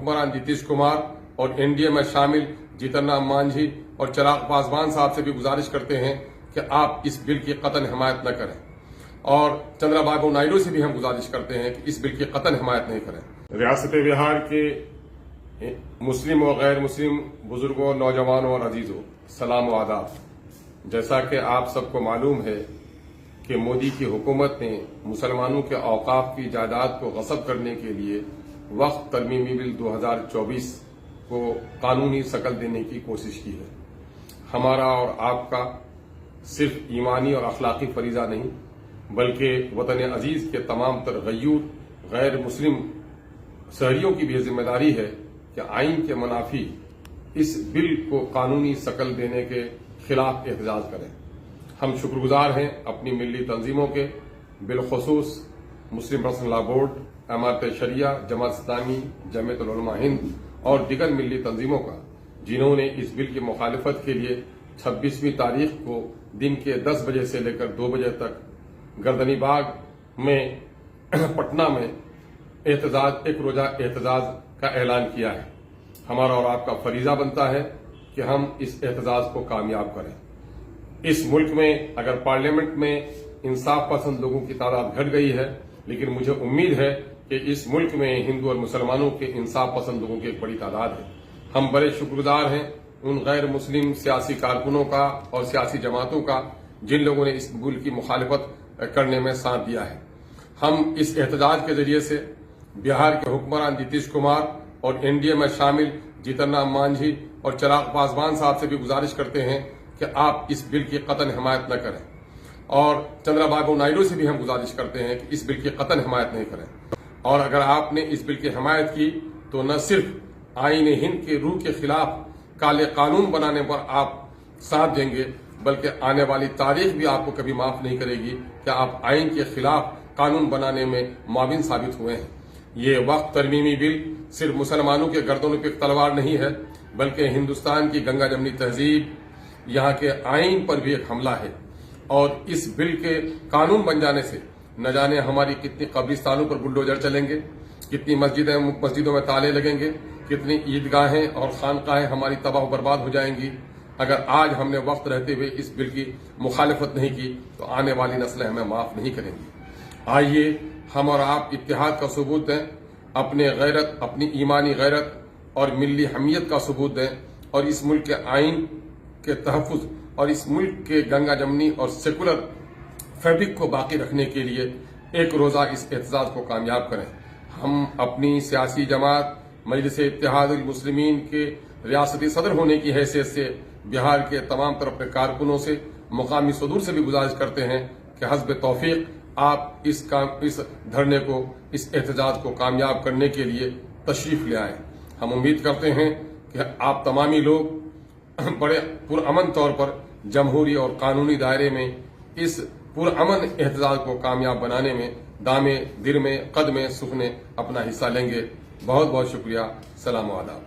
हुक्मरान नीतीश कुमार और एनडीए में शामिल जीतन राम मांझी और चिराग पासवान साहब से भी गुजारिश करते हैं कि आप इस बिल की कतई हिमायत न करें, और चंद्रबाबू नायडू से भी हम गुजारिश करते हैं कि इस बिल की कतई हिमायत नहीं करें। रियासत बिहार के मुस्लिम और गैर मुस्लिम बुजुर्गों, नौजवानों और अजीजों, सलाम व आदाब। जैसा कि आप सबको मालूम है कि मोदी की हुकूमत ने मुसलमानों के औकाफ की जायदाद को गसब करने के लिए वक्फ तरमीमी बिल 2024 को कानूनी शक्ल देने की कोशिश की है। हमारा और आपका सिर्फ ईमानी और अखलाकी फरीजा नहीं, बल्कि वतन अजीज के तमाम तर गयूर गैर मुस्लिम शहरियों की भी जिम्मेदारी है कि आइन के मुनाफी इस बिल को कानूनी शक्ल देने के खिलाफ एहतजाज करें। हम शुक्रगुजार हैं अपनी मिली तंजीमों के, बिलखसूस मुस्लिम पर्सनल लॉ बोर्ड, इमारत शरिया, जमात इस्लामी, जमीयत उलमा हिंद और दिगर मिली तंजीमों का, जिन्होंने इस बिल की मुखालिफत के लिए 26वीं तारीख को दिन के 10 बजे से लेकर 2 बजे तक गर्दनी बाग में पटना में एहतजाज, एक रोजा एहतजाज का ऐलान किया है। हमारा और आपका फरीजा बनता है कि हम इस एहतजाज को कामयाब करें। इस मुल्क में अगर पार्लियामेंट में इंसाफ पसंद लोगों की तादाद घट गई है, लेकिन मुझे उम्मीद है कि इस मुल्क में हिंदू और मुसलमानों के इंसाफ पसंद लोगों की एक बड़ी तादाद है। हम बड़े शुक्रगुजार हैं उन गैर मुस्लिम सियासी कारकुनों का और सियासी जमातों का जिन लोगों ने इस बिल की मुखालिफत करने में साथ दिया है। हम इस एहतजाज के जरिए से बिहार के हुक्मरान नीतीश कुमार और एनडीए में शामिल जीतन राम मांझी और चिराग पासवान साहब से भी गुजारिश करते हैं कि आप इस बिल की कतई हिमायत न करें, और चंद्रबाबू नायडू से भी हम गुजारिश करते हैं कि इस बिल की कतई हिमायत नहीं करें। और अगर आपने इस बिल की हिमायत की तो न सिर्फ आईन हिंद के रूह के खिलाफ काले कानून बनाने पर आप साथ देंगे, बल्कि आने वाली तारीख भी आपको कभी माफ नहीं करेगी कि आप आइन के खिलाफ कानून बनाने में मुआविन साबित हुए हैं। ये वक्फ तरमीमी बिल सिर्फ मुसलमानों के गर्दनों पर तलवार नहीं है, बल्कि हिंदुस्तान की गंगा जमनी तहजीब, यहाँ के आइन पर भी एक हमला है। और इस बिल के कानून बन जाने से न जाने हमारी कितनी कब्रिस्तानों पर बुलडोजर चलेंगे, कितनी मस्जिदों में ताले लगेंगे, कितनी ईदगाहें और खानकाहें हमारी तबाह बर्बाद हो जाएंगी। अगर आज हमने वक्त रहते हुए इस बिल की मुखालिफत नहीं की तो आने वाली नस्लें हमें माफ नहीं करेंगी। आइए हम और आप इत्तेहाद का सबूत दें, अपने गैरत, अपनी ईमानी गैरत और मिली हमियत का सबूत दें, और इस मुल्क के आइन के तहफ़्फ़ुज़ और इस मुल्क के गंगा जमनी और सेकुलर फैब्रिक को बाकी रखने के लिए एक रोज़ा इस एहतजाज को कामयाब करें। हम अपनी सियासी जमात मजलिस-ए-इत्तेहादुल मुस्लिमीन के रियासती सदर होने की हैसियत से बिहार के तमाम तरफ के कारकुनों से, मुकामी सदूर से भी गुजारिश करते हैं कि हस्ब तौफीक आप इस धरने को, इस एहतजाज को कामयाब करने के लिए तशरीफ ले आएं। हम उम्मीद करते हैं कि आप तमामी लोग बड़े पुरअमन तौर पर जमहूरी और कानूनी दायरे में इस पुरअमन एहतजाज को कामयाब बनाने में दामे दिल में कद में सुखने अपना हिस्सा लेंगे। बहुत बहुत शुक्रिया। सलाम व आदाब।